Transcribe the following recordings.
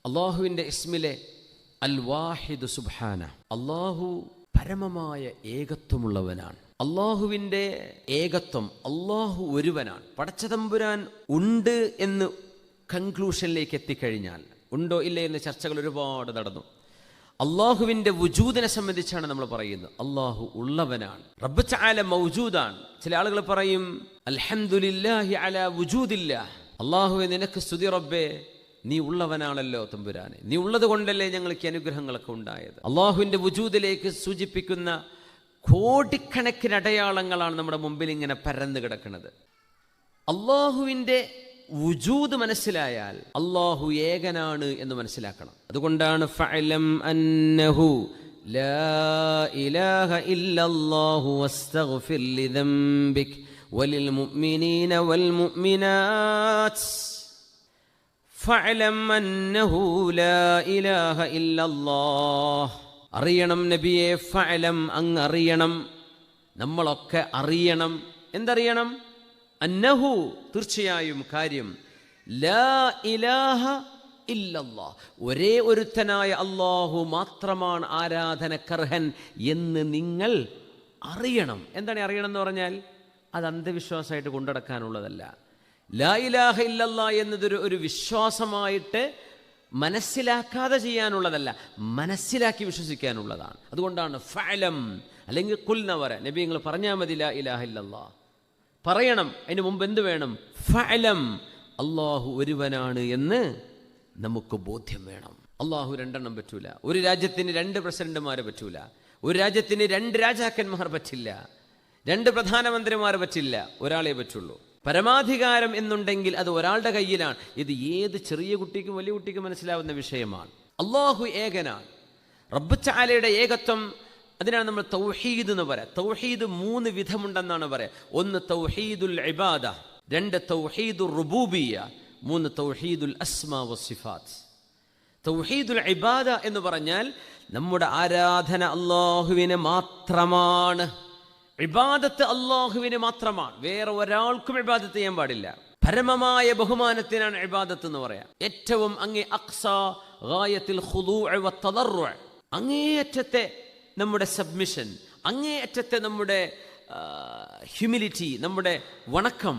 അള്ളാഹുവിൻ്റെ ഇസ്മിലെ അൽ വാഹിദ് സുബ്ഹാന, അള്ളാഹു പരമമായ ഏകത്വമുള്ളവനാണ്. അള്ളാഹുവിൻ്റെ ഏകത്വം, അള്ളാഹു ഒരുവനാണ്. പടച്ചതമ്പുരാൻ ഉണ്ട് എന്ന് കൺക്ലൂഷനിലേക്ക് എത്തിക്കഴിഞ്ഞാൽ, ഉണ്ടോ ഇല്ലേ എന്ന ചർച്ചകൾ ഒരുപാട് നടന്നു. അള്ളാഹുവിൻ്റെ വുജൂദിനെ സംബന്ധിച്ചാണ് നമ്മൾ പറയുന്നത്. അള്ളാഹു ഉള്ളവനാണ്, റബ്ബ് തആല മൗജൂദാണ്. ചില ആളുകൾ പറയും അൽഹംദുലില്ലാഹി അലാ വുജൂദില്ലാഹ്, അള്ളാഹുവെ നിനക്ക് സ്തുതി റബ്ബേ, നീ ഉള്ളവനാണല്ലോ തമ്പുരാനെ, നീ ഉള്ളത് കൊണ്ടല്ലേ ഞങ്ങൾക്ക് അനുഗ്രഹങ്ങളൊക്കെ ഉണ്ടായത്. അള്ളാഹുവിൻ്റെ വുജൂദിലേക്ക് സൂചിപ്പിക്കുന്ന കോടിക്കണക്കിന് അടയാളങ്ങളാണ് നമ്മുടെ മുമ്പിൽ ഇങ്ങനെ പരന്നു കിടക്കുന്നത്. അള്ളാഹുവിൻ്റെ വുജൂദ് മനസ്സിലായാൽ അള്ളാഹു ഏകനാണ് എന്ന് മനസ്സിലാക്കണം. അതുകൊണ്ടാണ് ഫഅലം അന്നഹു ലാ ഇലാഹ ഇല്ലല്ലാഹു വസ്തഗ്ഫിർ ലിദംബിക് വലിൽ മുഅ്മിനീന വൽ മുഅ്മിനാത്ത്. ഫഅലം അന്നഹു ലാ ഇലാഹ ഇല്ലല്ലാഹ്, അറിയണം നബിയെ. ഫഅലം, അങ്ങ് അറിയണം, നമ്മളൊക്കെ അറിയണം. എന്തറിയണം? അന്നഹു, തീർച്ചയായും കാര്യം, ലാ ഇലാഹ ഇല്ലല്ലാഹ്, ഒരേ ഒരുത്തനായ അള്ളാഹു മാത്രമാണ് ആരാധനക്കർഹൻ എന്ന് നിങ്ങൾ അറിയണം. എന്താണ് അറിയണം എന്ന് പറഞ്ഞാൽ അത് അന്ധവിശ്വാസമായിട്ട് കൊണ്ടുനടക്കാനുള്ളതല്ല. ലാ ഇലാഹ ഇല്ലല്ലാഹ് എന്നതൊരു വിശ്വാസമായിട്ട് മനസ്സിലാക്കാതെ ചെയ്യാനുള്ളതല്ല, മനസ്സിലാക്കി വിശ്വസിക്കാനുള്ളതാണ്. അതുകൊണ്ടാണ് ഫഅലം, അല്ലെങ്കിൽ ഖുൽ എന്ന് പറയാം. നബി നിങ്ങൾ പറഞ്ഞാൽ മതി ലാ ഇലാഹ ഇല്ലല്ലാഹ് പറയണം. അതിന് മുമ്പ് എന്ത് വേണം? ഫഅലം, അള്ളാഹു ഒരുവനാണ് എന്ന് നമുക്ക് ബോധ്യം വേണം. അള്ളാഹു രണ്ടെണ്ണം പറ്റൂല. ഒരു രാജ്യത്തിന് 2 പ്രസിഡന്റുമാരെ പറ്റൂല. ഒരു രാജ്യത്തിന് 2 രാജാക്കന്മാർ പറ്റില്ല. 2 പ്രധാനമന്ത്രിമാർ പറ്റില്ല. ഒരാളെ പറ്റുള്ളൂ. പരമാധികാരം എന്നുണ്ടെങ്കിൽ അത് ഒരാളുടെ കയ്യിലാണ്. ഇത് ഏത് ചെറിയ കുട്ടിക്കും വലിയ കുട്ടിക്കും മനസ്സിലാവുന്ന വിഷയമാണ്. അള്ളാഹു ഏകനാണ്. റബ്ബ് തആലയുടെ ഏകത്വം, അതിനാണ് നമ്മൾ തൗഹീദ് എന്ന് പറയാം. തൗഹീദ് 3 വിധമുണ്ടെന്നാണ് പറയാം. 1 തൗഹീദുൽ ഇബാദ, 2 തൗഹീദുർ റുബൂബിയ്യ, 3 തൗഹീദുൽ അസ്മാ വസ്സിഫാത്ത്. തൗഹീദുൽ ഇബാദ എന്ന് പറഞ്ഞാൽ നമ്മുടെ ആരാധന അള്ളാഹുവിന് മാത്രമാണ്. ഇബാദത്ത് അള്ളാഹുവിന് മാത്രമാണ്, വേറെ ഒരാൾക്കും ഇബാദത്ത് ചെയ്യാൻ പാടില്ല. പരമമായ ബഹുമാനത്തിനാണ് ഇബാദത്ത് എന്ന് പറയാം. ഏറ്റവും അങ്ങേ അഖ്സാ ഗായത്തിൽ ഖുദൂഅ വത്തദർറുഅ, അങ്ങേയറ്റത്തെ നമ്മുടെ സബ്മിഷൻ, അങ്ങേയറ്റത്തെ നമ്മുടെ ഹ്യൂമിലിറ്റി, നമ്മുടെ വണക്കം,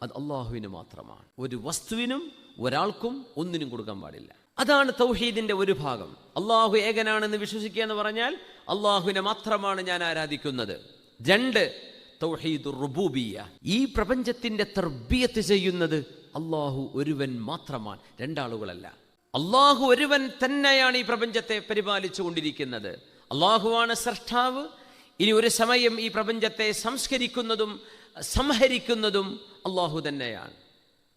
അത് അള്ളാഹുവിന് മാത്രമാണ്. ഒരു വസ്തുവിനും ഒരാൾക്കും ഒന്നിനും കൊടുക്കാൻ പാടില്ല. അതാണ് തൗഹീദിന്റെ ഒരു ഭാഗം. അള്ളാഹു ഏകനാണെന്ന് വിശ്വസിക്കുക എന്ന് പറഞ്ഞാൽ അള്ളാഹുവിനെ മാത്രമാണ് ഞാൻ ആരാധിക്കുന്നത്. 2 തൗഹീദുർ റുബൂബിയ്യ, ഈ പ്രപഞ്ചത്തിന്റെ തർബിയത്ത് ചെയ്യുന്നത് അള്ളാഹു ഒരുവൻ മാത്രമാണ്, 2 ആളുകളല്ല. അള്ളാഹു ഒരുവൻ തന്നെയാണ് ഈ പ്രപഞ്ചത്തെ പരിപാലിച്ചു കൊണ്ടിരിക്കുന്നത്. അള്ളാഹുവാണ് സ്രഷ്ടാവ്. ഇനി ഒരു സമയം ഈ പ്രപഞ്ചത്തെ സംസ്കരിക്കുന്നതും സംഹരിക്കുന്നതും അള്ളാഹു തന്നെയാണ്.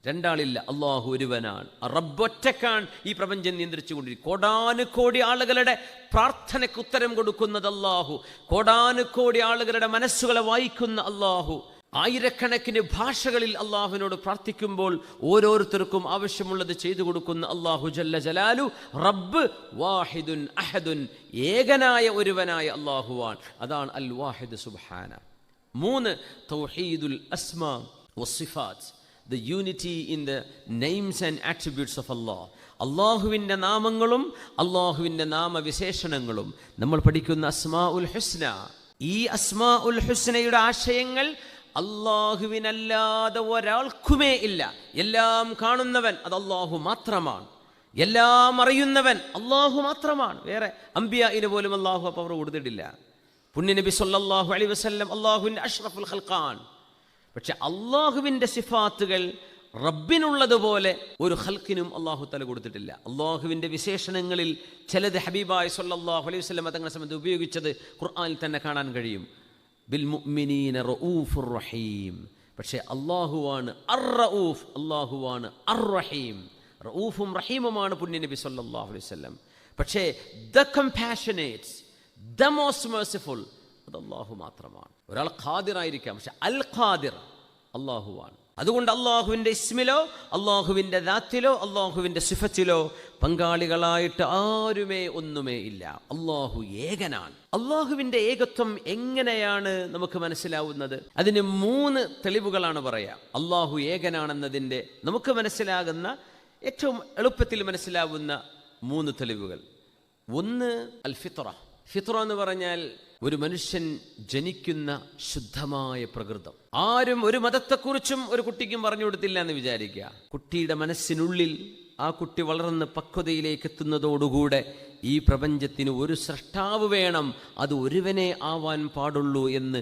2 ആളില്ല, അള്ളാഹു ഒരുവനാണ്. റബ്ബൊറ്റക്കാണ് ഈ പ്രപഞ്ചം നിയന്ത്രിച്ചു കൊണ്ടിരിക്കും. കോടാനുകോടി ആളുകളുടെ പ്രാർത്ഥനയ്ക്ക് ഉത്തരം കൊടുക്കുന്നത് അള്ളാഹു, കോടാനുകോടി ആളുകളുടെ മനസ്സുകളെ വായിക്കുന്ന അള്ളാഹു, ആയിരക്കണക്കിന് ഭാഷകളിൽ അള്ളാഹുവിനോട് പ്രാർത്ഥിക്കുമ്പോൾ ഓരോരുത്തർക്കും ആവശ്യമുള്ളത് ചെയ്തു കൊടുക്കുന്ന അള്ളാഹു ജല്ല ജലാലു. റബ്ബ് വാഹിദുൻ അഹദുൻ, ഏകനായ ഒരുവനായ അള്ളാഹുവാൻ. അതാണ് അൽ വാഹിദ് സുബ്ഹാന. 3 തൗഹീദുൽ അസ്മാ വസ്സിഫാത്ത്, the unity in the names and attributes of Allah. അള്ളാഹുവിൻ്റെ നാമങ്ങളും അള്ളാഹുവിൻ്റെ നാമവിശേഷണങ്ങളും നമ്മൾ പഠിക്കുന്ന അസ്മാഉൽ ഹുസ്ന. ഈ അസ്മാഉൽ ഹുസ്നയുടെ ആശയങ്ങൾ അള്ളാഹുവിനല്ലാതെ ഒരാൾക്കുമേ ഇല്ല. എല്ലാം കാണുന്നവൻ അത് അള്ളാഹു മാത്രമാണ്. എല്ലാം അറിയുന്നവൻ അള്ളാഹു മാത്രമാണ്. വേറെ അംബിയാഇന് പോലും അള്ളാഹു പവർ കൊടുത്തിട്ടില്ല. പുണ്യനബി സല്ലല്ലാഹു അലൈഹി വസല്ലം അള്ളാഹുവിൻ്റെ അഷ്റഫുൽ ഖൽഖാൻ. പക്ഷെ അള്ളാഹുവിൻ്റെ സിഫാത്തുകൾ റബ്ബിനുള്ളതുപോലെ ഒരു ഖൽഖിനും അള്ളാഹു തആല കൊടുത്തിട്ടില്ല. അള്ളാഹുവിൻ്റെ വിശേഷണങ്ങളിൽ ചിലത് ഹബീബായ സല്ലല്ലാഹു അലൈഹി വസല്ലം തങ്ങളെ സംബന്ധിച്ച് ഉപയോഗിച്ചത് ഖുർആനിൽ തന്നെ കാണാൻ കഴിയും. ബിൽ മുഅ്മിനീന റഊഫുർ റഹീം. പക്ഷേ അള്ളാഹുവാണ് അർ റഊഫ്, അള്ളാഹുവാണ് അർ റഹീം. റഊഫും റഹീമുമാണ് പുണ്യനബി സല്ലല്ലാഹു അലൈഹി വസല്ലം. പക്ഷേ the compassionate, the most merciful, അത് അള്ളാഹു മാത്രമാണ്. ഒരാൾ ഖാദിറായിരിക്കാം, പക്ഷെ അൽ ഖാദിർ അള്ളാഹുവാണ്. അതുകൊണ്ട് അള്ളാഹുവിൻ്റെ ഇസ്മിലോ അള്ളാഹുവിൻ്റെ ദാത്തിലോ അള്ളാഹുവിൻ്റെ സിഫത്തിലോ പങ്കാളികളായിട്ട് ആരുമേ ഒന്നുമേ ഇല്ല. അള്ളാഹു ഏകനാണ്. അള്ളാഹുവിൻ്റെ ഏകത്വം എങ്ങനെയാണ് നമുക്ക് മനസ്സിലാവുന്നത്? അതിന് 3 തെളിവുകളാണ് പറയാം. അള്ളാഹു ഏകനാണെന്നതിൻ്റെ നമുക്ക് മനസ്സിലാകുന്ന ഏറ്റവും എളുപ്പത്തിൽ മനസ്സിലാവുന്ന 3 തെളിവുകൾ. ഒന്ന് അൽ ഫിത്ര. ഫിത്ര എന്ന് പറഞ്ഞാൽ ഒരു മനുഷ്യൻ ജനിക്കുന്ന ശുദ്ധമായ പ്രകൃതം. ആരും ഒരു മതത്തെക്കുറിച്ചും ഒരു കുട്ടിക്കും പറഞ്ഞു കൊടുത്തില്ല എന്ന് വിചാരിക്കുക. കുട്ടിയുടെ മനസ്സിനുള്ളിൽ ആ കുട്ടി വളർന്ന് പക്വതയിലേക്ക് എത്തുന്നതോടുകൂടെ ഈ പ്രപഞ്ചത്തിന് ഒരു സൃഷ്ടാവ് വേണം, അത് ഒരുവനെ ആവാൻ പാടുള്ളൂ എന്ന്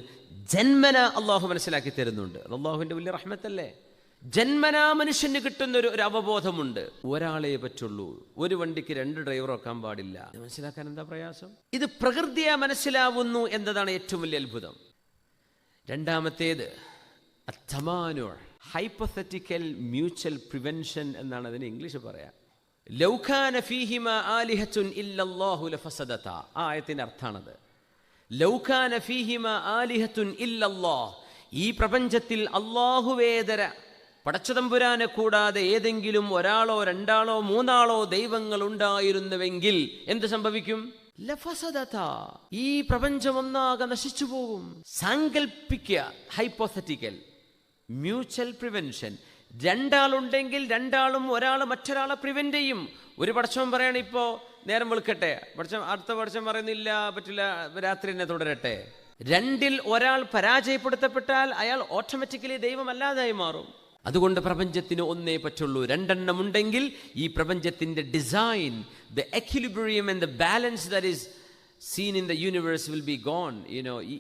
ജന്മന അള്ളാഹു മനസ്സിലാക്കി തരുന്നുണ്ട്. അത് അള്ളാഹുവിൻ്റെ വലിയ റഹ്മത്തല്ലേ. ജന്മനാ മനുഷ്യന് കിട്ടുന്ന ഒരു അവബോധമുണ്ട്. ഒരാളെ പറ്റുള്ളൂ, ഒരു വണ്ടിക്ക് 2 ഡ്രൈവർ വെക്കാൻ പാടില്ല. മനസ്സിലാക്കാൻ എന്താ പ്രയാസം? ഇത് പ്രകൃതിയെ മനസ്സിലാവുന്നു എന്നതാണ് ഏറ്റവും വലിയ അത്ഭുതം. രണ്ടാമത്തേത് അത്തമാനു, ഹൈപ്പോത്തറ്റിക്കൽ മ്യൂച്വൽ പ്രിവെൻഷൻ എന്നാണ് അതിന് ഇംഗ്ലീഷ് പറയാം. ലൗ കാന ഫീഹിമാ ആലിഹത്തുൻ ഇല്ലല്ലാഹു ലഫസദത. ആ ആയത്തിന്റെ അർത്ഥാണത്. ലൗ കാന ഫീഹിമാ ആലിഹത്തുൻ ഇല്ലല്ലാഹ്, ഈ പ്രപഞ്ചത്തിൽ അല്ലാഹുവേതര പടച്ചതമ്പുരാനെ കൂടാതെ ഏതെങ്കിലും 1 2 3 ദൈവങ്ങൾ ഉണ്ടായിരുന്നുവെങ്കിൽ എന്ത് സംഭവിക്കും? ലഫസദത, ഈ പ്രപഞ്ചം ഒന്നാകെ നശിച്ചു പോകും. സാങ്കൽപ്പിക്കുക, ഹൈപ്പോത്തറ്റിക്കൽ മ്യൂച്വൽ പ്രിവെൻഷൻ. 2 ആളുണ്ടെങ്കിൽ 2 ആളും മറ്റൊരാളെ പ്രിവെന്റ് ചെയ്യും. ഒരു പടച്ചവൻ പറയണം ഇപ്പോ നേരം വെളുക്കട്ടെ, അടുത്ത പടച്ചവൻ പറയുന്നില്ല പറ്റില്ല, രാത്രി തന്നെ തുടരട്ടെ. 2ൽ ഒരാൾ പരാജയപ്പെടുത്തപ്പെട്ടാൽ അയാൾ ഓട്ടോമാറ്റിക്കലി ദൈവമല്ലാതായി മാറും. അതുകൊണ്ട് പ്രപഞ്ചത്തിന് ഒന്നേ പറ്റുള്ളൂ. 2 എണ്ണം ഉണ്ടെങ്കിൽ ഈ പ്രപഞ്ചത്തിന്റെ design, the equilibrium and the balance that is seen in the universe will be gone.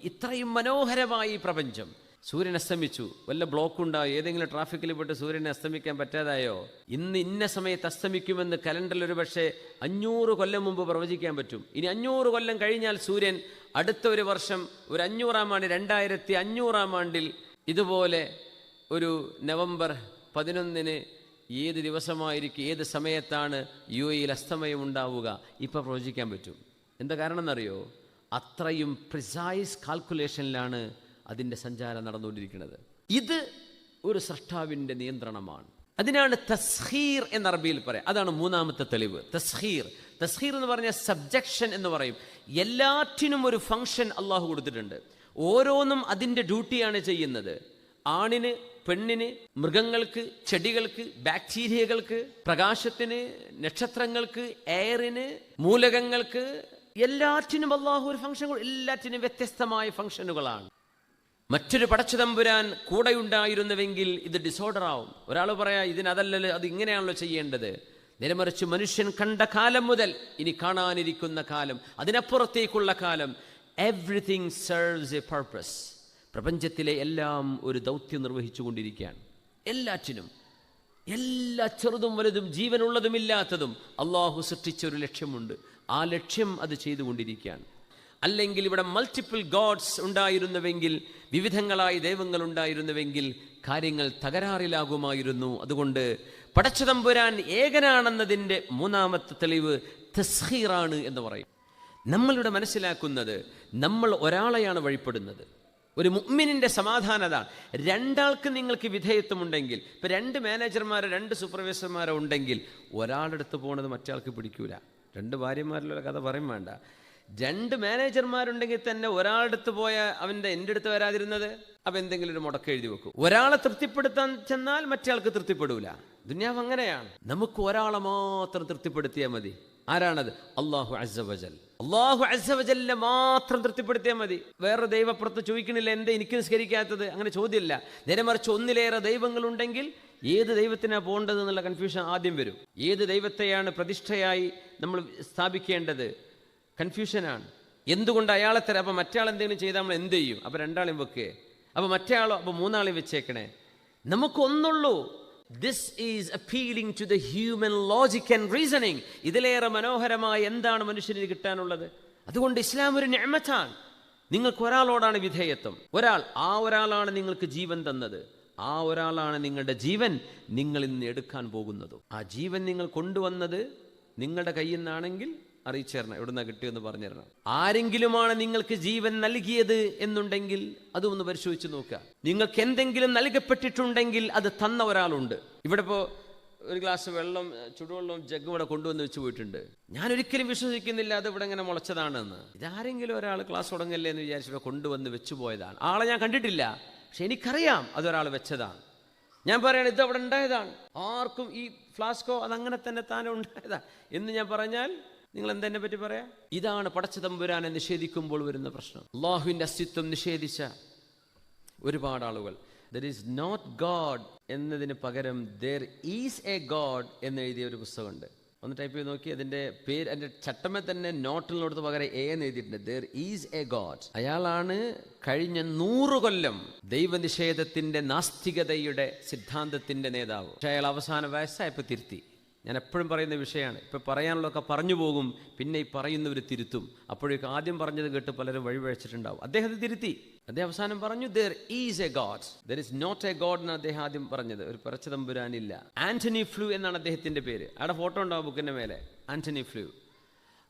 ഇത്രയും മനോഹരമായി ഈ പ്രപഞ്ചം. സൂര്യൻ അസ്തമിച്ചു, വല്ല ബ്ലോക്ക് ഉണ്ടായോ, ഏതെങ്കിലും ട്രാഫിക്കിൽ പെട്ട് സൂര്യനെ അസ്തമിക്കാൻ പറ്റാതായോ? ഇന്ന സമയത്ത് അസ്തമിക്കുമെന്ന് കലണ്ടറിൽ ഒരു പക്ഷേ 500 കൊല്ലം മുമ്പ് പ്രവചിക്കാൻ പറ്റും. ഇനി 500 കൊല്ലം കഴിഞ്ഞാൽ സൂര്യൻ അടുത്ത ഒരു വർഷം, ഒരു 500-ാം ആണ്ട്, 2500-ാം ആണ്ടിൽ ഇതുപോലെ ഒരു നവംബർ 11-ന് ഏത് ദിവസമായിരിക്കും, ഏത് സമയത്താണ് UAE-യിൽ അസ്തമയം ഉണ്ടാവുക, ഇപ്പം പ്രവചിക്കാൻ പറ്റും. എന്താ കാരണം എന്നറിയോ? അത്രയും പ്രിസൈസ് കാൽക്കുലേഷനിലാണ് അതിൻ്റെ സഞ്ചാരം നടന്നുകൊണ്ടിരിക്കുന്നത്. ഇത് ഒരു സൃഷ്ടാവിൻ്റെ നിയന്ത്രണമാണ്. അതിനാണ് തസ്ഖീർ എന്ന അറബിയിൽ പറയാം. അതാണ് 3ാമത്തെ തെളിവ്. തസ്ഖീർ എന്ന് പറഞ്ഞാൽ സബ്ജക്ഷൻ എന്ന് പറയും. എല്ലാറ്റിനും ഒരു ഫങ്ഷൻ അള്ളാഹു കൊടുത്തിട്ടുണ്ട്. ഓരോന്നും അതിൻ്റെ ഡ്യൂട്ടിയാണ് ചെയ്യുന്നത്. ആണിന്, പെണ്ണിന്, മൃഗങ്ങൾക്ക്, ചെടികൾക്ക്, ബാക്ടീരിയകൾക്ക്, പ്രകാശത്തിന്, നക്ഷത്രങ്ങൾക്ക്, എയറിന്, മൂലകങ്ങൾക്ക്, എല്ലാറ്റിനും അള്ളാഹു ഒരു ഫംഗ്ഷൻ. എല്ലാറ്റിനും വ്യത്യസ്തമായ ഫംഗ്ഷനുകളാണ്. മറ്റൊരു പടച്ചതമ്പുരാൻ കൂടെ ഉണ്ടായിരുന്നുവെങ്കിൽ ഇത് ഡിസോർഡർ ആവും. ഒരാൾ പറയാ ഇതിനതല്ലല്ലോ, അത് ഇങ്ങനെയാണല്ലോ ചെയ്യേണ്ടത്. നേരെമറിച്ച് മനുഷ്യൻ കണ്ട കാലം മുതൽ ഇനി കാണാനിരിക്കുന്ന കാലം, അതിനപ്പുറത്തേക്കുള്ള കാലം, എവ്രിതിങ് സെർവ്സ് എ പർപ്പസ്. പ്രപഞ്ചത്തിലെ എല്ലാം ഒരു ദൗത്യം നിർവഹിച്ചു കൊണ്ടിരിക്കുകയാണ്. എല്ലാറ്റിനും, എല്ലാ ചെറുതും വലുതും, ജീവനുള്ളതുമില്ലാത്തതും അള്ളാഹു സൃഷ്ടിച്ചൊരു ലക്ഷ്യമുണ്ട്. ആ ലക്ഷ്യം അത് ചെയ്തുകൊണ്ടിരിക്കുകയാണ്. അല്ലെങ്കിൽ ഇവിടെ മൾട്ടിപ്പിൾ ഗോഡ്സ് ഉണ്ടായിരുന്നുവെങ്കിൽ, വിവിധങ്ങളായ ദൈവങ്ങൾ ഉണ്ടായിരുന്നുവെങ്കിൽ കാര്യങ്ങൾ തകരാറിലാകുമായിരുന്നു. അതുകൊണ്ട് പടച്ചതമ്പുരാൻ ഏകനാണെന്നതിൻ്റെ 3ാമത്തെ തെളിവ് തസ്ഖീറാണ് എന്ന് പറയും. നമ്മളിവിടെ മനസ്സിലാക്കുന്നത് നമ്മൾ ഒരാളെയാണ് വഴിപ്പെടുന്നത്. ഒരു മുഅ്മിനിന്റെ സമാധാനത 2 ആൾക്ക് നിങ്ങൾക്ക് വിധേയത്വമുണ്ടെങ്കിൽ, ഇപ്പം 2 മാനേജർമാരോ 2 സൂപ്പർവൈസർമാരോ ഉണ്ടെങ്കിൽ ഒരാളുടെ അടുത്ത് പോകുന്നത് മറ്റേ പിടിക്കൂല. 2 ഭാര്യമാരിലുള്ള കഥ പറയും വേണ്ട. 2 മാനേജർമാരുണ്ടെങ്കിൽ തന്നെ ഒരാളുടെ അടുത്ത് പോയ അവൻ്റെ എൻ്റെ അടുത്ത് വരാതിരുന്നത്, അപ്പം എന്തെങ്കിലും ഒരു മുടക്കം എഴുതി വെക്കും. ഒരാളെ തൃപ്തിപ്പെടുത്താൻ ചെന്നാൽ മറ്റേ ആൾക്ക് തൃപ്തിപ്പെടൂല. ദുനിയാവ് അങ്ങനെയാണ്. നമുക്ക് ഒരാളെ മാത്രം തൃപ്തിപ്പെടുത്തിയാൽ മതി. ആരാണത്? അല്ലാഹു അസ്സ വജൽ. അല്ലാഹു അസ്സ വജലിനെ മാത്രം തൃപ്തിപ്പെടുത്തിയാൽ മതി. വേറെ ദൈവപ്പുറത്ത് ചോദിക്കണില്ല എന്താ എനിക്ക് നിസ്കരിക്കാത്തത്, അങ്ങനെ ചോദ്യമില്ല. നേരെ മറിച്ച് 1-ലേറെ ദൈവങ്ങളുണ്ടെങ്കിൽ ഏത് ദൈവത്തിനാണ് പോകേണ്ടത് എന്നുള്ള കൺഫ്യൂഷൻ ആദ്യം വരും. ഏത് ദൈവത്തെയാണ് പ്രതിഷ്ഠയായി നമ്മൾ സ്ഥാപിക്കേണ്ടത്? കൺഫ്യൂഷനാണ്. എന്തുകൊണ്ട് അയാളെ തരാം? അപ്പം മറ്റേ ആൾ എന്തെങ്കിലും ചെയ്താൽ നമ്മൾ എന്ത് ചെയ്യും? അപ്പം 2 ആളെയും വെക്കേ, അപ്പം മറ്റേ ആളോ, അപ്പം 3 ആളെയും വെച്ചേക്കണേ. നമുക്കൊന്നുള്ളൂ. This is appealing to the human logic and reasoning. ഇതിലേറെ മനോഹരമായ എന്താണ് മനുഷ്യന് കിട്ടാനുള്ളത്? അതുകൊണ്ട് ഇസ്ലാം ഒരു നിഅമത്താണ്. നിങ്ങൾക്ക് ഒരാളോടാണ് വിധേയത്വം. ഒരാളാണ് നിങ്ങൾക്ക് ജീവൻ തന്നത്. ആ ഒരാളാണ് നിങ്ങളുടെ ജീവൻ നിങ്ങളിൽ നിന്ന് എടുക്കാൻ പോകുന്നതും. ആ ജീവൻ നിങ്ങൾ കൊണ്ടുവന്നത് നിങ്ങളുടെ കയ്യിൽ നിന്നാണെങ്കിൽ അറിയിച്ചേരണം, എവിടുന്നാ കിട്ടിയെന്ന് പറഞ്ഞു തരണം. ആരെങ്കിലുമാണ് നിങ്ങൾക്ക് ജീവൻ നൽകിയത് എന്നുണ്ടെങ്കിൽ അതൊന്ന് പരിശോധിച്ച് നോക്കുക. നിങ്ങൾക്ക് എന്തെങ്കിലും നൽകപ്പെട്ടിട്ടുണ്ടെങ്കിൽ അത് തന്ന ഒരാളുണ്ട്. ഇവിടെ ഇപ്പോൾ ഒരു ഗ്ലാസ് വെള്ളം, ചുടുവെള്ളം ജഗ് ഇവിടെ കൊണ്ടുവന്ന് വെച്ച് പോയിട്ടുണ്ട്. ഞാൻ ഒരിക്കലും വിശ്വസിക്കുന്നില്ല അത് ഇവിടെ ഇങ്ങനെ മുളച്ചതാണെന്ന്. ഇതാരെങ്കിലും ഒരാൾ ക്ലാസ് തുടങ്ങല്ലേ എന്ന് വിചാരിച്ചിട്ട് കൊണ്ടുവന്ന് വെച്ചു പോയതാണ്. ആളെ ഞാൻ കണ്ടിട്ടില്ല, പക്ഷെ എനിക്കറിയാം അതൊരാൾ വെച്ചതാണ്. ഞാൻ പറയണത് ഇത് അവിടെ ഉണ്ടായതാണ്, ആർക്കും ഈ ഫ്ലാസ്കോ അതങ്ങനെ തന്നെ താനും ഉണ്ടായതാ എന്ന് ഞാൻ പറഞ്ഞാൽ നിങ്ങൾ എന്തെന്നെ പറ്റി പറയാ? ഇതാണ് പടച്ച തമ്പുരാനെ നിഷേധിക്കുമ്പോൾ വരുന്ന പ്രശ്നം. അള്ളാഹുവിൻ്റെ അസ്തിത്വം നിഷേധിച്ച ഒരുപാട് ആളുകൾ ദർ ഈസ് നോട്ട് ഗോഡ് എന്നതിന് പകരം ദർ ഈസ് എ ഗോഡ് എന്നെഴുതിയ ഒരു പുസ്തകമുണ്ട്. ഒന്ന് ടൈപ്പ് ചെയ്ത് നോക്കി. അതിൻ്റെ പേര്, അതിൻ്റെ ചട്ടമേ തന്നെ നോട്ടിനോടത്ത് പകരം എ എന്ന് എഴുതിയിട്ടുണ്ട്. There is a God. അയാളാണ് കഴിഞ്ഞ 100 കൊല്ലം ദൈവനിഷേധത്തിൻ്റെ, നാസ്തികതയുടെ സിദ്ധാന്തത്തിൻ്റെ നേതാവ്. പക്ഷേ അയാൾ അവസാന വയസ്സായപ്പോൾ തിരുത്തി. ഞാൻ എപ്പോഴും പറയുന്ന വിഷയമാണ്. ഇപ്പം പറയാനുള്ളതൊക്കെ പറഞ്ഞു പോകും, പിന്നെ ഈ പറയുന്നവർ തിരുത്തും. അപ്പോഴേക്കും ആദ്യം പറഞ്ഞത് കേട്ട് പലരും വഴിവഴിച്ചിട്ടുണ്ടാവും. അദ്ദേഹത്തെ തിരുത്തി. അദ്ദേഹം അവസാനം പറഞ്ഞു there is a god, there is not a god എന്ന് അദ്ദേഹം ആദ്യം പറഞ്ഞത്. ഒരു പടച്ച തമ്പുരാനില്ല. ആന്റണി ഫ്ലൂ എന്നാണ് അദ്ദേഹത്തിൻ്റെ പേര്. അയാളുടെ ഫോട്ടോ ഉണ്ടാവും ബുക്കിൻ്റെ മേലെ, ആന്റണി ഫ്ലൂ.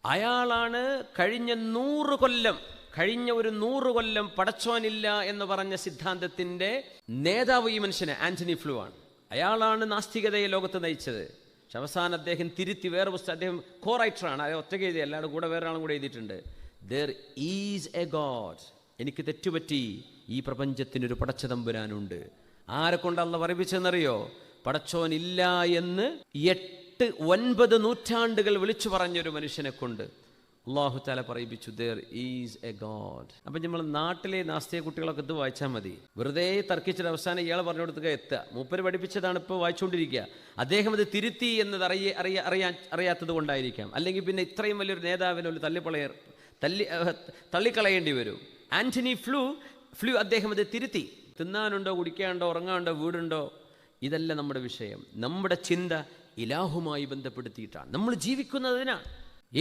അയാളാണ് കഴിഞ്ഞ ഒരു 100 കൊല്ലം പടച്ചോനില്ല എന്ന് പറഞ്ഞ സിദ്ധാന്തത്തിൻ്റെ നേതാവ്. ഈ മനുഷ്യന് ആന്റണി ഫ്ലൂ ആണ്. അയാളാണ് നാസ്തികതയെ ലോകത്ത് നയിച്ചത്. പക്ഷെ അവസാനം അദ്ദേഹം തിരുത്തി വേറെ പുസ്തകം, അദ്ദേഹം കോ റൈറ്ററാണ്, അത് ഒറ്റയ്ക്ക് എഴുതി, അല്ലാതെ കൂടെ വേറെ ആളും കൂടെ എഴുതിയിട്ടുണ്ട്. There is a God. എനിക്ക് തെറ്റുപറ്റി, ഈ പ്രപഞ്ചത്തിനൊരു പടച്ച തമ്പുരാനുണ്ട്. ആരെ കൊണ്ട് അള്ളാഹു പറയിപ്പിച്ചെന്നറിയോ? പടച്ചോനില്ല എന്ന് 8-9 നൂറ്റാണ്ടുകൾ വിളിച്ചു പറഞ്ഞൊരു മനുഷ്യനെ കൊണ്ട് അള്ളാഹു തആല പറയിപ്പിച്ചു ദർ ഈസ് എ ഗോഡ്. അപ്പം നമ്മൾ നാട്ടിലെ നാസ്തിക കുട്ടികളൊക്കെ ഇത് വായിച്ചാൽ മതി. വെറുതെ തർക്കിച്ചിട്ട് അവസാനം ഇയാൾ പറഞ്ഞു കൊടുത്തുക എത്തുക. മൂപ്പര് പഠിപ്പിച്ചതാണ് ഇപ്പോൾ വായിച്ചുകൊണ്ടിരിക്കുക. അദ്ദേഹം അത് തിരുത്തി എന്നത് അറിയാത്തത് കൊണ്ടായിരിക്കാം. അല്ലെങ്കിൽ പിന്നെ ഇത്രയും വലിയൊരു നേതാവിനെ ഒരു തള്ളിക്കളയേണ്ടി വരും. ആന്റണി ഫ്ലൂ അദ്ദേഹം അത് തിരുത്തി. തിന്നാനുണ്ടോ, കുടിക്കാനുണ്ടോ, ഉറങ്ങാനുണ്ടോ, വീടുണ്ടോ, ഇതല്ല നമ്മുടെ വിഷയം. നമ്മുടെ ചിന്ത ഇലാഹുമായി ബന്ധപ്പെടുത്തിയിട്ടാണ് നമ്മൾ ജീവിക്കുന്നതിനാണ്.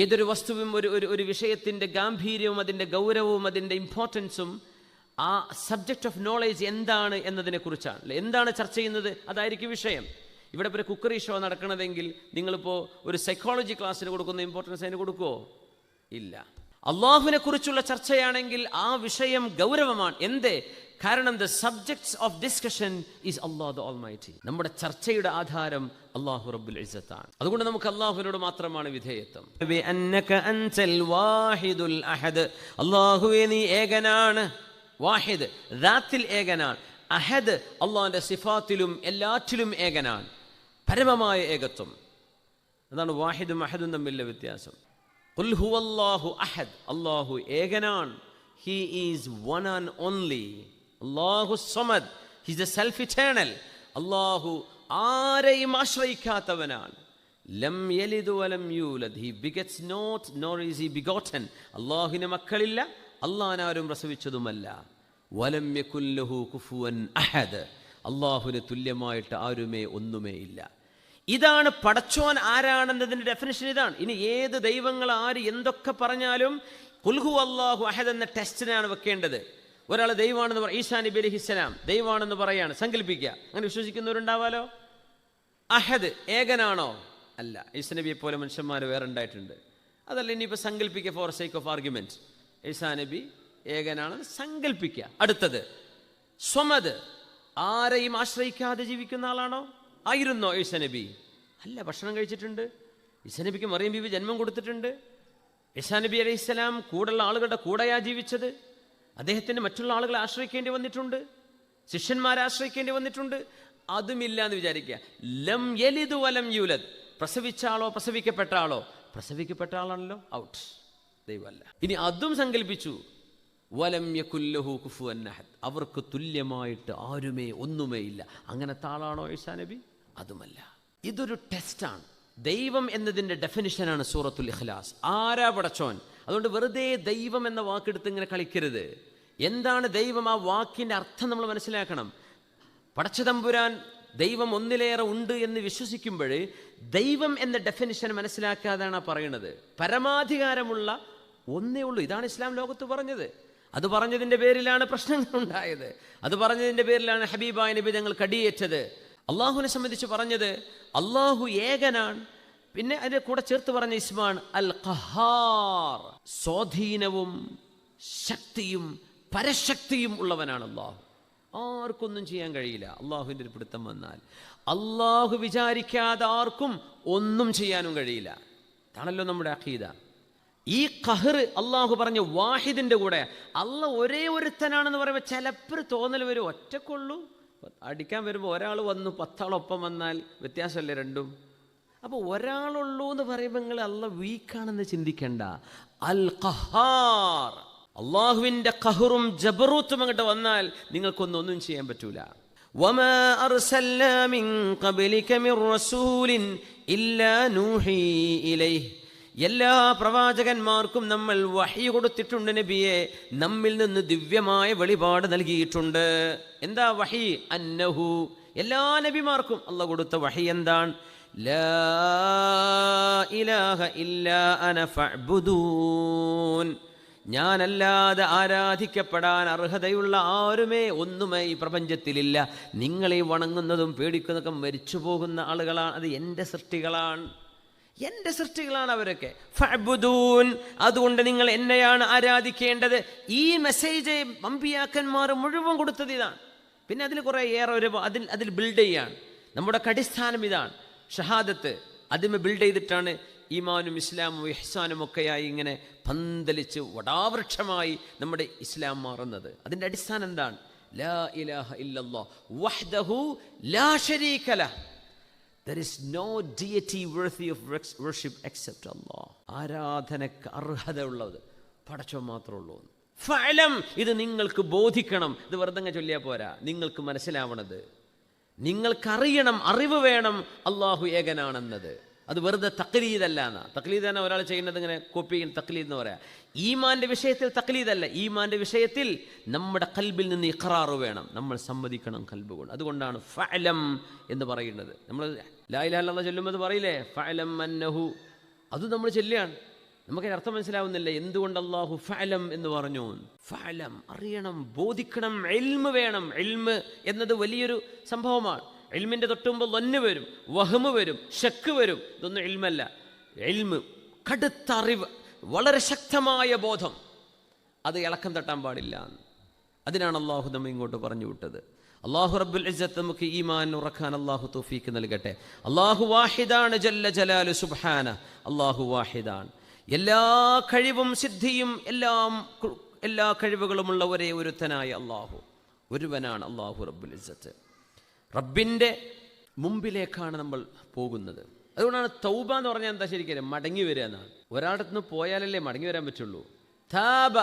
ഏതൊരു വസ്തുവും ഒരു വിഷയത്തിൻ്റെ ഗാംഭീര്യവും അതിൻ്റെ ഗൗരവവും അതിൻ്റെ ഇമ്പോർട്ടൻസും ആ സബ്ജക്റ്റ് ഓഫ് നോളേജ് എന്താണ് എന്നതിനെ കുറിച്ചാണ്. എന്താണ് ചർച്ച ചെയ്യുന്നത്, അതായിരിക്കും വിഷയം. ഇവിടെ ഇപ്പോൾ ഒരു കുക്കറി ഷോ നടക്കണതെങ്കിൽ നിങ്ങളിപ്പോൾ ഒരു സൈക്കോളജി ക്ലാസ്സിന് കൊടുക്കുന്ന ഇമ്പോർട്ടൻസ് അതിന് കൊടുക്കുമോ? ഇല്ല. അള്ളാഹുവിനെ കുറിച്ചുള്ള ചർച്ചയാണെങ്കിൽ ആ വിഷയം ഗൗരവമാണ്. എന്തേ? കാരണം the subjects of discussion is അല്ലാഹു ദ ഓൾമൈറ്റി. നമ്മുടെ ചർച്ചയുടെ ആധാരം അല്ലാഹു റബ്ബുൽ ഇസ്സത്താണ്. അതുകൊണ്ട് നമുക്ക് അല്ലാഹുവിനോട് മാത്രമാണ് വിധേയത്വം. അല്ലാഹുവേ നീ ഏകനാണ്. വാഹിദ്, ദാത്തിൽ ഏകനാണ്. അഹദ്, അള്ളാഹിന്റെ സിഫാത്തിലും എല്ലാറ്റിലും ഏകനാണ്. പരമമായ ഏകത്വം. അതാണ് വാഹിദും അഹദും തമ്മിലുള്ള വ്യത്യാസം. ഖുൽ ഹുവല്ലാഹു അഹദ്, അല്ലാഹു ഏകനാണ്. He is one and only. അല്ലാഹു സമദ്, he is the self eternal. അല്ലാഹു ആരെയും ആശ്രയിക്കാത്തവനാണ്. ലം യലിദ് വലം യൂലദ്, he begets not nor is he begotten. അല്ലാഹുവിന് മക്കളില്ല, അല്ലാഹുവിനാരും പ്രസവിച്ചതുമല്ല. വലം യകുൽ ലഹു കുഫുവൻ അഹദ്, അല്ലാഹുവിന് തുല്യമായിട്ട് ആരുമേ ഒന്നുമേ ഇല്ല. ഇതാണ് പടച്ചോൻ ആരാണെന്നതിൻ്റെ ഡെഫിനിഷൻ. ഇതാണ്. ഇനി ഏത് ദൈവങ്ങൾ ആര് എന്തൊക്കെ പറഞ്ഞാലും ഖുൽ ഹുവല്ലാഹു അഹദ് എന്ന ടെസ്റ്റിനാണ് വെക്കേണ്ടത്. ഒരാൾ ദൈവമാണെന്ന് പറയും, ഈസാ നബി അലൈഹിസ്സലാം ദൈവമാണെന്ന് പറയാണ്, സങ്കല്പിക്കുക. അങ്ങനെ വിശ്വസിക്കുന്നവരുണ്ടാവാലോ. അഹദ് ഏകനാണോ? അല്ല. ഈസാ നബിയെ പോലെ മനുഷ്യന്മാർ വേറെ ഉണ്ടായിട്ടുണ്ട്. അതല്ല, ഇനിയിപ്പോൾ സങ്കല്പിക്കുക ഫോർ സേക്ക് ഓഫ് ആർഗ്യുമെന്റ്. ഈസാ നബി ഏകനാണെന്ന് സങ്കല്പിക്കുക. അടുത്തത് സ്വമദ്, ആരെയും ആശ്രയിക്കാതെ ജീവിക്കുന്ന ആളാണോ? ആയിരുന്നോ ഈസാ നബി? അല്ല, ഭക്ഷണം കഴിച്ചിട്ടുണ്ട്. ഈസാ നബിക്ക് മറിയം ബീവി ജന്മം കൊടുത്തിട്ടുണ്ട്. ഈസാ നബി അലൈഹിസ്സലാം കൂടുള്ള ആളുകളുടെ കൂടെയാ ജീവിച്ചത്. അദ്ദേഹത്തിന് മറ്റുള്ള ആളുകളെ ആശ്രയിക്കേണ്ടി വന്നിട്ടുണ്ട്, ശിഷ്യന്മാരെ ആശ്രയിക്കേണ്ടി വന്നിട്ടുണ്ട്. അതുമില്ല എന്ന് വിചാരിക്കുക. ലം യലിദ് വലം യൂലദ്, പ്രസവിച്ച ആളോ പ്രസവിക്കപ്പെട്ട ആളോ? പ്രസവിക്കപ്പെട്ട ആളാണല്ലോ, ഔട്ട്, ദൈവമല്ല. ഇനി അതും സങ്കല്പിച്ചു, വലം യകുൽ ലഹു കുഫുവൻ അഹദ്, അവർക്ക് തുല്യമായിട്ട് ആരുമേ ഒന്നുമേ ഇല്ല. അങ്ങനത്തെ ആളാണോ ഈസാ നബി? അതുമല്ല. ഇതൊരു ടെസ്റ്റാണ്. ദൈവം എന്നതിൻ്റെ ഡെഫിനിഷനാണ് സൂറത്തുൽ ഇഖ്ലാസ്. ആരാ പടച്ചോൻ? അതുകൊണ്ട് വെറുതെ ദൈവം എന്ന വാക്കെടുത്ത് ഇങ്ങനെ കളിക്കരുത്. എന്താണ് ദൈവം? ആ വാക്കിൻ്റെ അർത്ഥം നമ്മൾ മനസ്സിലാക്കണം. പടച്ചതമ്പുരാൻ ദൈവം ഒന്നിലേറെ ഉണ്ട് എന്ന് വിശ്വസിക്കുമ്പോൾ ദൈവം എന്ന ഡെഫിനിഷൻ മനസ്സിലാക്കാതാണ് പറയുന്നത്. പരമാധികാരമുള്ള ഒന്നേ ഉള്ളൂ. ഇതാണ് ഇസ്ലാം ലോകത്ത് പറഞ്ഞത്. അത് പറഞ്ഞതിൻ്റെ പേരിലാണ് പ്രശ്നങ്ങൾ ഉണ്ടായത്. അത് പറഞ്ഞതിൻ്റെ പേരിലാണ് ഹബീബായ നബി ഞങ്ങൾ കടിയേറ്റത്. അള്ളാഹുവിനെ സംബന്ധിച്ച് പറഞ്ഞത് അള്ളാഹു ഏകനാണ്. പിന്നെ അതിൻ്റെ കൂടെ ചേർത്ത് പറഞ്ഞ ഇസ്മാണ് അൽ ഖഹാർ, സ്വാധീനവും ശക്തിയും പരശക്തിയും ഉള്ളവനാണ് അള്ളാഹു. ആർക്കൊന്നും ചെയ്യാൻ കഴിയില്ല അള്ളാഹുവിൻ്റെ ഒരു പിടുത്തം വന്നാൽ. അള്ളാഹു വിചാരിക്കാതെ ആർക്കും ഒന്നും ചെയ്യാനും കഴിയില്ല. ഇതാണല്ലോ നമ്മുടെ അഖീദ. ഈ ഖഹർ അള്ളാഹു പറഞ്ഞ വാഹിദിൻ്റെ കൂടെ അള്ളാഹ് ഒരേ ഒരുത്തനാണെന്ന് പറയുമ്പോൾ ചിലപ്പോൾ തോന്നൽ വരും, ഒറ്റക്കൊള്ളൂ, അടിക്കാൻ വരുമ്പോൾ ഒരാൾ വന്നു 10 ആളൊപ്പം വന്നാൽ വ്യത്യാസമല്ലേ രണ്ടും? അപ്പോൾ ഒരാളുള്ളൂ എന്ന് പറയുമ്പോൾ നിങ്ങൾ അല്ലാഹ് വീക്കാണെന്ന് ചിന്തിക്കേണ്ട. അൽ ഖഹാർ, അള്ളാഹുവിൻ്റെ ഖഹറും ജബറൂത്തും അങ്ങോട്ട് വന്നാൽ നിങ്ങൾക്കൊന്നും ചെയ്യാൻ പറ്റൂല. വമാ അർസൽനാ മിൻ ഖബ്ലിക മിർ റസൂലിൻ ഇല്ലാ നൂഹി ഇലൈഹി, എല്ലാ പ്രവാചകന്മാർക്കും നമ്മൾ വഹി കൊടുത്തിട്ടുണ്ട് നബിയെ, നമ്മിൽ നിന്ന് ദിവ്യമായ വെളിപാട് നൽകിയിട്ടുണ്ട്. എന്താ വഹി? അന്നഹു, എല്ലാ നബിമാർക്കും അല്ലാഹ് കൊടുത്ത വഹി എന്താണ്? ലാ ഇലാഹ ഇല്ലാ അന ഫഅ്ബുദൂൻ, ഞാനല്ലാതെ ആരാധിക്കപ്പെടാൻ അർഹതയുള്ള ആരുമേ ഒന്നുമേ ഈ പ്രപഞ്ചത്തിലില്ല. നിങ്ങളെ വണങ്ങുന്നതും പേടിക്കുന്നതൊക്കെ മരിച്ചു പോകുന്ന ആളുകളാണ്, അത് എൻ്റെ സൃഷ്ടികളാണ് അവരൊക്കെ. ഫഅ്ബുദൂൻ, അതുകൊണ്ട് നിങ്ങൾ എന്നെയാണ് ആരാധിക്കേണ്ടത്. ഈ മെസ്സേജ് അമ്പിയാക്കന്മാർ മുഴുവൻ കൊടുത്തത് ഇതാണ്. പിന്നെ അതിൽ കുറേ ഏറെ അതിൽ ബിൽഡ് ചെയ്യാണ്. നമ്മുടെ അടിസ്ഥാനം ഇതാണ്, ഷഹാദത്ത്. അതിന് ബിൽഡ് ചെയ്തിട്ടാണ് ഈമാനും ഇസ്ലാമും ഇഹ്സാനും ഒക്കെയായി ഇങ്ങനെ പന്തലിച്ച് വടാവൃക്ഷമായി നമ്മുടെ ഇസ്ലാം മാറുന്നത്. അതിൻ്റെ അടിസ്ഥാനം എന്താണ്? ലാ ഇലാഹ ഇല്ലല്ലാഹ് വഹ്ദഹു ലാ ശരീക ലഹ്, there is no deity worthy of worship except Allah. ആരാധനക്ക് അർഹതയുള്ളത് പടച്ചവൻ മാത്രമേ ഉള്ളൂ. ഫഅലം, ഇത് നിങ്ങൾക്ക് ബോധിക്കണം. ഇത് വെറുതെ ചൊല്ലിയാൽ പോരാ, നിങ്ങൾക്ക് മനസ്സിലാവണത്, നിങ്ങൾക്കറിയണം, അറിവ് വേണം അള്ളാഹു ഏകനാണെന്നത്. അത് വെറുതെ തക്ലീദല്ല എന്നാ. തക്ലീദ് തന്നെ ഒരാൾ ചെയ്യുന്നത് ഇങ്ങനെ കോപ്പി ചെയ്യുന്ന തക്ലീദ് എന്ന് പറയാം. ഈമാന്റെ വിഷയത്തിൽ തക്ലീദല്ല. ഈമാന്റെ വിഷയത്തിൽ നമ്മുടെ കൽബിൽ നിന്ന് ഇഖ്റാറ് വേണം, നമ്മൾ സമ്മതിക്കണം കൽബ് കൊണ്ട്. അതുകൊണ്ടാണ് ഫഅലം എന്ന് പറയുന്നത്. നമ്മൾ ലാ ഇലാഹ ഇല്ലല്ലാഹ് ചൊല്ലുമ്പോൾ പറയില്ലേ ഫഅലം അന്നഹു, അത് നമ്മൾ ചൊല്ലുകയാണ്. നമുക്കതിന് അർത്ഥം മനസ്സിലാവുന്നില്ല. എന്തുകൊണ്ട് അല്ലാഹു ഫഅലം എന്ന് പറഞ്ഞു? ഫഅലം, അറിയണം, ബോധിക്കണം, ഇൽമ് വേണം. ഇൽമ് എന്നത് വലിയൊരു സംഭവമാണ്. ഇൽമിൻ്റെ തൊട്ടുമ്പോൾ ലന്ന് വരും, വഹ്മ് വരും, ശക്ക് വരും. ഇതൊന്നും ഇൽമല്ല. ഇൽമ്, കടുത്ത അറിവ്, വളരെ ശക്തമായ ബോധം, അത് ഇളക്കം തട്ടാൻ പാടില്ല. അതിനാണ് അള്ളാഹു നമ്മെ ഇങ്ങോട്ട് പറഞ്ഞു വിട്ടത്. അള്ളാഹു റബ്ബുൽ ഇസ്സത്ത് നമുക്ക് ഈമാൻ ഉറക്കാൻ അള്ളാഹു തൗഫീക്ക് നൽകട്ടെ. അള്ളാഹു വാഹിദാണ്, ജല്ല ജലാലു സുബ്ഹാന. അള്ളാഹു വാഹിദാണ്, എല്ലാ കഴിവും സിദ്ധിയും എല്ലാ കഴിവുകളുമുള്ള ഒരേ ഒരുത്തനായ അള്ളാഹു ഒരുവനാണ്. അള്ളാഹു റബ്ബുൽ ഇസ്സത്ത്. റബ്ബിൻ്റെ മുമ്പിലേക്കാണ് നമ്മൾ പോകുന്നത്. അതുകൊണ്ടാണ് തൗബ എന്ന് പറഞ്ഞാൽ എന്താ? ശരിക്കും മടങ്ങി വരിക എന്നാണ്. ഒരാളുടെ നിന്ന് പോയാലല്ലേ മടങ്ങി വരാൻ പറ്റുള്ളൂ. താബ,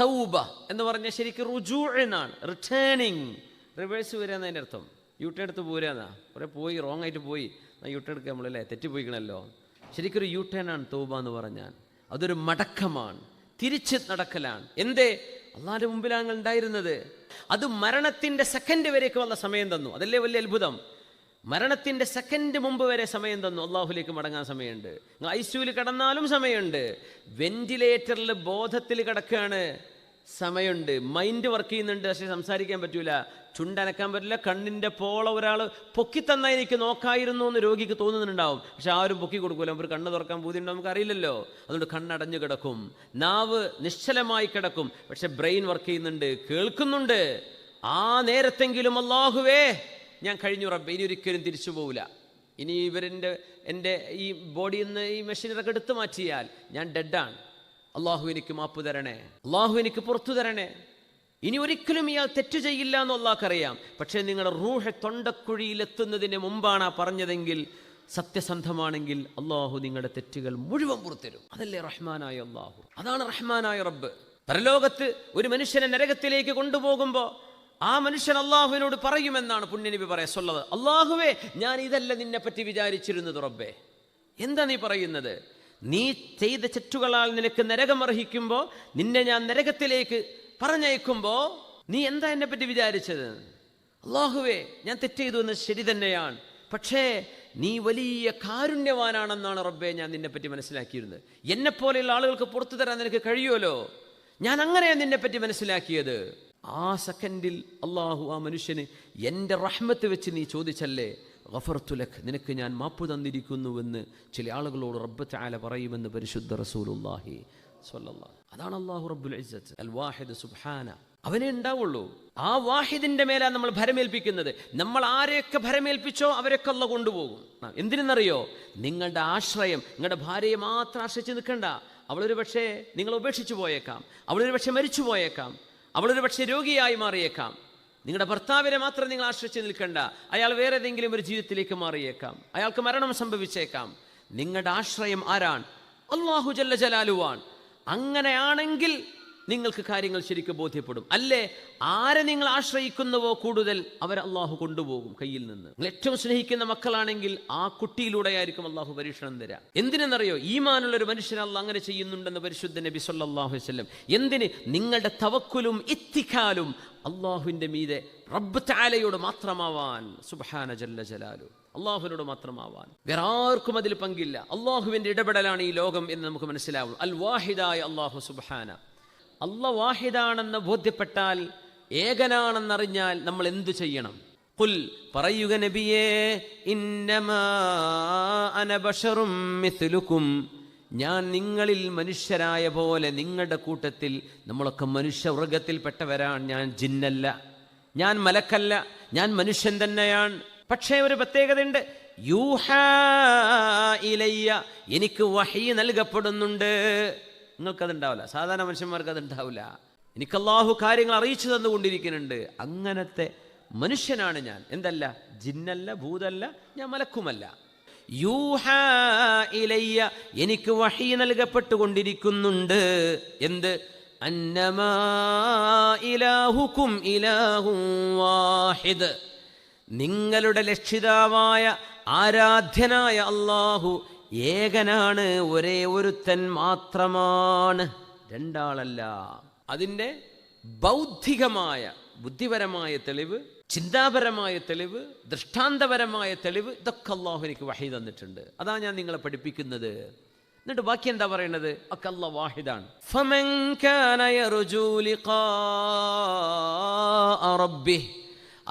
തൗബ എന്ന് പറഞ്ഞാൽ ശരിക്കും റുജൂ എന്നാണ്, റിട്ടേണിങ്, റിവേഴ്സ് വരിക എന്നതിൻ്റെ അർത്ഥം. യൂട്ടേൺ എടുത്ത് പോരുക എന്നാ. കുറേ പോയി റോങ് ആയിട്ട് പോയി, യൂട്ടേൺ എടുക്കുക നമ്മളല്ലേ, തെറ്റിപ്പോയിക്കണല്ലോ. ശരിക്കൊരു യൂട്ടേൺ ആണ് തൗബ എന്ന് പറഞ്ഞാൽ. അതൊരു മടക്കമാണ്, തിരിച്ച് നടക്കലാണ്. എന്തേ? അള്ളാഹിന്റെ മുമ്പിലാണ് ഉണ്ടായിരുന്നത്. അത് മരണത്തിന്റെ സെക്കൻഡ് വരേക്ക് വന്ന സമയം തന്നു. അതല്ലേ വലിയ അത്ഭുതം. മരണത്തിന്റെ സെക്കൻഡ് മുമ്പ് വരെ സമയം തന്നു. അള്ളാഹുലേക്ക് മടങ്ങാൻ സമയമുണ്ട്. ഐസിയുവിൽ കിടന്നാലും സമയമുണ്ട്. വെന്റിലേറ്ററിൽ ബോധത്തിൽ കിടക്കുകയാണ്, സമയമുണ്ട്. മൈൻഡ് വർക്ക് ചെയ്യുന്നുണ്ട്, പക്ഷെ സംസാരിക്കാൻ പറ്റൂല, ചുണ്ടനക്കാൻ പറ്റില്ല. കണ്ണിൻ്റെ പോള ഒരാൾ പൊക്കി തന്നാൽ എനിക്ക് നോക്കായിരുന്നു എന്ന് രോഗിക്ക് തോന്നുന്നുണ്ടാവും, പക്ഷെ ആരും പൊക്കി കൊടുക്കൂല. ഒരു കണ്ണ് തുറക്കാൻ പൂതിയുണ്ടോ നമുക്കറിയില്ലല്ലോ. അതുകൊണ്ട് കണ്ണടഞ്ഞു കിടക്കും, നാവ് നിശ്ചലമായി കിടക്കും, പക്ഷെ ബ്രെയിൻ വർക്ക് ചെയ്യുന്നുണ്ട്, കേൾക്കുന്നുണ്ട്. ആ നേരത്തെങ്കിലും അല്ലാഹുവേ ഞാൻ കഴിഞ്ഞു റബ്ബേ, ഇനി ഒരിക്കലും തിരിച്ചു പോവില്ല. ഇനി എൻ്റെ ഈ ബോഡിയിൽ നിന്ന് ഈ മെഷീനറൊക്കെ എടുത്തു മാറ്റിയാൽ ഞാൻ ഡെഡാണ്. അള്ളാഹു എനിക്ക് മാപ്പ് തരണേ, അള്ളാഹു എനിക്ക് പുറത്തു തരണേ. ഇനി ഒരിക്കലും ഇയാൾ തെറ്റ് ചെയ്യില്ല എന്ന് അള്ളാഹ്ക്കറിയാം. പക്ഷേ നിങ്ങളുടെ റൂഹ് തൊണ്ടക്കുഴിയിലെത്തുന്നതിന് മുമ്പാണ് പറഞ്ഞതെങ്കിൽ, സത്യസന്ധമാണെങ്കിൽ അള്ളാഹു നിങ്ങളുടെ തെറ്റുകൾ മുഴുവൻ പുറത്തരും. അതല്ലേ റഹ്മാനായ അള്ളാഹു, അതാണ് റഹ്മാനായ റബ്ബ്. പരലോകത്ത് ഒരു മനുഷ്യനെ നരകത്തിലേക്ക് കൊണ്ടുപോകുമ്പോൾ ആ മനുഷ്യൻ അള്ളാഹുവിനോട് പറയുമെന്നാണ് പുണ്യനബി പറയുന്നത്, അള്ളാഹുവേ ഞാൻ ഇതല്ല നിന്നെ പറ്റി വിചാരിച്ചിരുന്നത് റബ്ബേ. എന്താ നീ പറയുന്നത്? നീ ചെയ്ത തെറ്റുകളാൽ നിനക്ക് നരകം അർഹിക്കുമ്പോൾ, നിന്നെ ഞാൻ നരകത്തിലേക്ക് പറഞ്ഞയക്കുമ്പോൾ നീ എന്താ എന്നെ പറ്റി വിചാരിച്ചത്? അള്ളാഹുവേ ഞാൻ തെറ്റ് ചെയ്തു എന്ന് ശരി തന്നെയാണ്, പക്ഷേ നീ വലിയ കാരുണ്യവാനാണെന്നാണ് റബ്ബേ ഞാൻ നിന്നെപ്പറ്റി മനസ്സിലാക്കിയിരുന്നത്. എന്നെപ്പോലെയുള്ള ആളുകൾക്ക് പുറത്തു തരാൻ നിനക്ക് കഴിയുമല്ലോ, ഞാൻ അങ്ങനെയാണ് നിന്നെപ്പറ്റി മനസ്സിലാക്കിയത്. ആ സെക്കൻഡിൽ അള്ളാഹു ആ മനുഷ്യന് എൻ്റെ റഹ്മത്ത് വെച്ച് നീ ചോദിച്ചല്ലേ, ഗഫർതു ലക്, നിനക്ക് ഞാൻ മാപ്പ് തന്നിരിക്കുന്നുവെന്ന് ചില ആളുകളോട് റബ്ബ് തആല പറയുമെന്ന് പരിശുദ്ധ റസൂലുള്ളാഹി സ്വല്ലല്ലാഹു. അതാണ് അല്ലാഹു റബ്ബുൽ ഇസ്സത്ത് അൽ വാഹിദ് സുബ്ഹാന. അവനെ ഉണ്ടാവുള്ളൂ. ആ വാഹിദിന്റെ മേലാണ് നമ്മൾ ഭരമേൽപ്പിക്കുന്നത്. നമ്മൾ ആരെയൊക്കെ ഭരമേൽപ്പിച്ചോ അവരൊക്കെ അല്ലാഹു കൊണ്ടുപോകും. എന്തിനെന്നറിയോ? നിങ്ങളുടെ ആശ്രയം നിങ്ങളുടെ ഭാര്യയെ മാത്രം ആശ്രയിച്ച് നിൽക്കണ്ട. അവളൊരു പക്ഷേ നിങ്ങൾ ഉപേക്ഷിച്ചു പോയേക്കാം, അവളൊരു പക്ഷേ മരിച്ചു പോയേക്കാം, അവളൊരു പക്ഷേ രോഗിയായി മാറിയേക്കാം. നിങ്ങളുടെ ഭർത്താവിനെ മാത്രം നിങ്ങൾ ആശ്രയിച്ച് നിൽക്കണ്ട. അയാൾ വേറെ ഏതെങ്കിലും ഒരു ജീവിതത്തിലേക്ക് മാറിയേക്കാം, അയാൾക്ക് മരണം സംഭവിച്ചേക്കാം. നിങ്ങളുടെ ആശ്രയം ആരാണ്? അല്ലാഹു ജല്ല ജലാലുവാൻ. അങ്ങനെയാണെങ്കിൽ നിങ്ങൾക്ക് കാര്യങ്ങൾ ശരിക്കും ബോധ്യപ്പെടും. അല്ലേ, ആരെ നിങ്ങൾ ആശ്രയിക്കുന്നുവോ കൂടുതൽ അവരെ അള്ളാഹു കൊണ്ടുപോകും കയ്യിൽ നിന്ന്. നിങ്ങൾ ഏറ്റവും സ്നേഹിക്കുന്ന മക്കളാണെങ്കിൽ ആ കുട്ടിയിലൂടെയായിരിക്കും അള്ളാഹു പരീക്ഷണം തരാം. എന്തിനെന്നറിയോ? ഈമാനുള്ള ഒരു മനുഷ്യനെ അള്ളാഹ് അങ്ങനെ ചെയ്യുന്നുണ്ടെന്ന് പരിശുദ്ധ നബി സല്ലല്ലാഹു അലൈഹി വസല്ലം. എന്തിന്? നിങ്ങളുടെ തവക്കുലും ഇത്തിഖാലും അള്ളാഹുവിൻ്റെ മീതെ റബ്ബ് തആലയോട് മാത്രമാവാൻ. സുബ്ഹാന ജല്ല ജലാലു, അള്ളാഹുവിനോട് മാത്രമാവാൻ. വേറെ ആർക്കും അതിൽ പങ്കില്ല. അള്ളാഹുവിൻ്റെ ഇടപെടലാണ് ഈ ലോകം എന്ന് നമുക്ക് മനസ്സിലാവും. അൽ വാഹിദായ അള്ളാഹു സുബ്ഹാന. അല്ലാഹ് വാഹിദാണെന്ന് ബോധ്യപ്പെട്ടാൽ, ഏകനാണെന്നറിഞ്ഞാൽ നമ്മൾ എന്തു ചെയ്യണം? ഖുൽ, പറയുക നബിയേ, ഇന്നമാ അന ബശറും മിസ്ലുക്കും, ഞാൻ നിങ്ങളിൽ മനുഷ്യരായ പോലെ, നിങ്ങളുടെ കൂട്ടത്തിൽ നമ്മളൊക്കെ മനുഷ്യവർഗത്തിൽപ്പെട്ടവരാണ്. ഞാൻ ജിന്നല്ല, ഞാൻ മലക്കല്ല, ഞാൻ മനുഷ്യൻ തന്നെയാണ്. പക്ഷേ ഒരു പ്രത്യേകതയുണ്ട്. യൂഹാ ഇലയ്യ, എനിക്ക് വഹീ നൽകപ്പെടുന്നുണ്ട്. നിങ്ങൾക്കതുണ്ടാവില്ല, സാധാരണ മനുഷ്യന്മാർക്ക് അതുണ്ടാവില്ല. എനിക്ക് അല്ലാഹു കാര്യങ്ങൾ അറിയിച്ചു തന്നുകൊണ്ടിരിക്കുന്നുണ്ട്. അങ്ങനത്തെ മനുഷ്യനാണ് ഞാൻ. എന്തല്ല? ജിന്നല്ല, ഭൂതല്ല, ഞാൻ മലക്കുമല്ല. യൂഹാ ഇലയ്യ, എനിക്ക് വഹീ നൽകപ്പെട്ടുകൊണ്ടിരിക്കുന്നുണ്ട്. എന്ത്? അന്നമാ ഇലാഹുക്കും ഇലാഹും വാഹിദ്, നിങ്ങളുടെ രക്ഷിതാവായ ആരാധ്യനായ അല്ലാഹു ഏകനാണ്, ഒരേ ഒരുത്തൻ മാത്രമാണ്, രണ്ടാളല്ല. അതിൻ്റെ ബൗദ്ധികമായ ബുദ്ധിപരമായ തെളിവ്, ചിന്താപരമായ തെളിവ്, ദൃഷ്ടാന്തപരമായ തെളിവ്, ഇതൊക്കെ അല്ലാഹു എനിക്ക് വഹീ തന്നിട്ടുണ്ട്. അതാ ഞാൻ നിങ്ങളെ പഠിപ്പിക്കുന്നത്. എന്നിട്ട് ബാക്കി എന്താ പറയുന്നത്? ഒക്കെ അല്ലാഹു വാഹിദാണ്. ഫമൻ കാന യർജൂ ലിഖാഅ റബ്ബിഹി,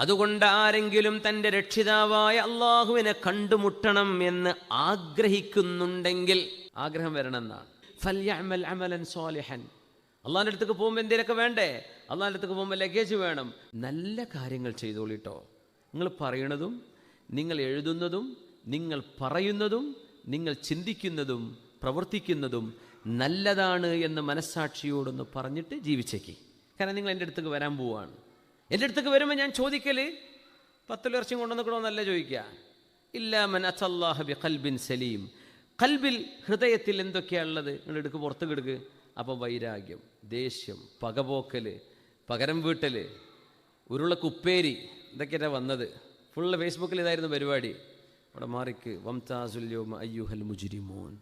അതുകൊണ്ട് ആരെങ്കിലും തൻ്റെ രക്ഷിതാവായ അള്ളാഹുവിനെ കണ്ടുമുട്ടണം എന്ന് ആഗ്രഹിക്കുന്നുണ്ടെങ്കിൽ, ആഗ്രഹം വരണമെന്നാണ്, ഫൽയഅമൽ അമലൻ സ്വാലിഹൻ. അള്ളാഹിൻ്റെ അടുത്തേക്ക് പോകുമ്പോൾ എന്തെങ്കിലുമൊക്കെ വേണ്ടേ? അള്ളാഹിൻ്റെ അടുത്തേക്ക് പോകുമ്പോൾ ലഗേജ് വേണം. നല്ല കാര്യങ്ങൾ ചെയ്തോളിട്ടോ. നിങ്ങൾ പറയണതും നിങ്ങൾ എഴുതുന്നതും നിങ്ങൾ പറയുന്നതും നിങ്ങൾ ചിന്തിക്കുന്നതും പ്രവർത്തിക്കുന്നതും നല്ലതാണ് എന്ന് മനസ്സാക്ഷിയോടൊന്ന് പറഞ്ഞിട്ട് ജീവിച്ചേക്ക്. കാരണം നിങ്ങൾ എൻ്റെ അടുത്തേക്ക് വരാൻ പോവുകയാണ്. എൻ്റെ അടുത്തേക്ക് വരുമ്പോൾ ഞാൻ ചോദിക്കല് 10 വർഷം കൊണ്ടുവന്നിക്കണോ എന്നല്ല ചോദിക്കുക. ഇല്ലാ മൻ അത്തല്ലാഹ ബി ഖൽബിൻ സലീം. ഖൽബിൽ, ഹൃദയത്തിൽ എന്തൊക്കെയാണ് ഉള്ളത്? നിങ്ങൾ എടുക്ക്, പുറത്ത് കിടക്ക്. അപ്പോൾ വൈരാഗ്യം, ദേഷ്യം, പകപോക്കൽ, പകരം വീട്ടൽ, ഉരുളക്കുപ്പേരി, ഇതൊക്കെയാണ് വന്നത്. ഫുള്ള് ഫേസ്ബുക്കിൽ ഇതായിരുന്നു പരിപാടി. അവിടെ മാറിക്ക്, വംതാസുൽ യൗമ അയ്യുഹൽ മുജ്രിമൂൻ,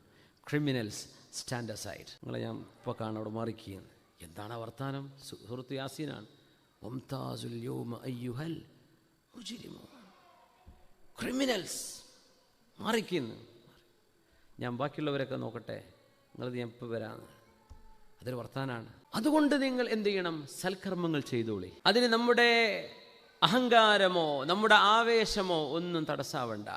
ക്രിമിനൽസ് സ്റ്റാൻഡ് അസൈഡ്. നിങ്ങളെ ഞാൻ ഇപ്പോൾ കാണാം അവിടെ മാറിക്കുകയാണ്. എന്താണ് വർത്താനം? സൂറത്ത് യാസീനാണ്. വംതാസുൽ യൗമ അയ്യുഹൽ മുജ്രിമൂൻ, ക്രിമിനൽസ് മാറിക്കുന്നു. ഞാൻ ബാക്കിയുള്ളവരൊക്കെ നോക്കട്ടെ, നിങ്ങളത് ഞാൻ ഇപ്പോൾ വരാമെന്ന്. അതൊരു വർത്താനാണ്. അതുകൊണ്ട് നിങ്ങൾ എന്ത് ചെയ്യണം? സൽക്കർമ്മങ്ങൾ ചെയ്തോളി. അതിന് നമ്മുടെ അഹങ്കാരമോ നമ്മുടെ ആവേശമോ ഒന്നും തടസ്സാവണ്ട.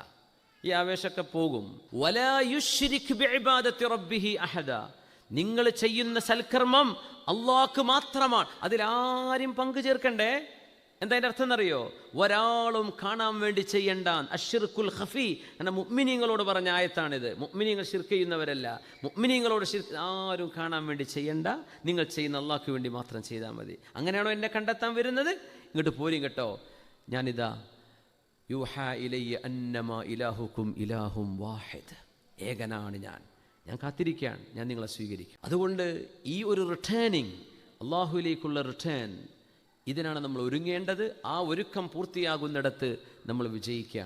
ഈ ആവേശമൊക്കെ പോകും. വലാ യുശ്രിക് ബിഇബാദത്തി റബ്ബിഹി അഹദ, നിങ്ങൾ ചെയ്യുന്ന സൽക്കർമ്മം അള്ളാഹ്ക്ക് മാത്രമാണ്, അതിലാരും പങ്കു ചേർക്കണ്ടേ. എന്താ അതിൻ്റെ അർത്ഥം എന്നറിയോ? ഒരാളും കാണാൻ വേണ്ടി ചെയ്യണ്ട. അശ്ശിർക്കുൽ ഖഫി എന്ന മുഅ്മിനീങ്ങളോട് പറഞ്ഞ ആയത്താണിത്. മുഅ്മിനീങ്ങൾ ശിർക്ക് ചെയ്യുന്നവരല്ല. മുഅ്മിനീങ്ങളോട് ആരും കാണാൻ വേണ്ടി ചെയ്യണ്ട, നിങ്ങൾ ചെയ്യുന്ന അള്ളാഹ്ക്ക് വേണ്ടി മാത്രം ചെയ്താൽ മതി. അങ്ങനെയാണോ എന്നെ കണ്ടെത്താൻ വരുന്നത്? ഇങ്ങോട്ട് പോരും കേട്ടോ. ഞാനിതാ യൂഹാ ഇലയ്യ അന്നമാ ഇലാഹുക്കും ഇലാഹും വാഹിദ്, ഏകനാണ് ഞാൻ കാത്തിരിക്കുകയാണ്, ഞാൻ നിങ്ങളെ സ്വീകരിക്കും. അതുകൊണ്ട് ഈ ഒരു റിട്ടേണിങ്, അള്ളാഹുവിലേക്കുള്ള റിട്ടേൺ, ഇതിനാണ് നമ്മൾ ഒരുങ്ങേണ്ടത്. ആ ഒരുക്കം പൂർത്തിയാകുന്നിടത്ത് നമ്മൾ വിജയിക്കുകയാണ്.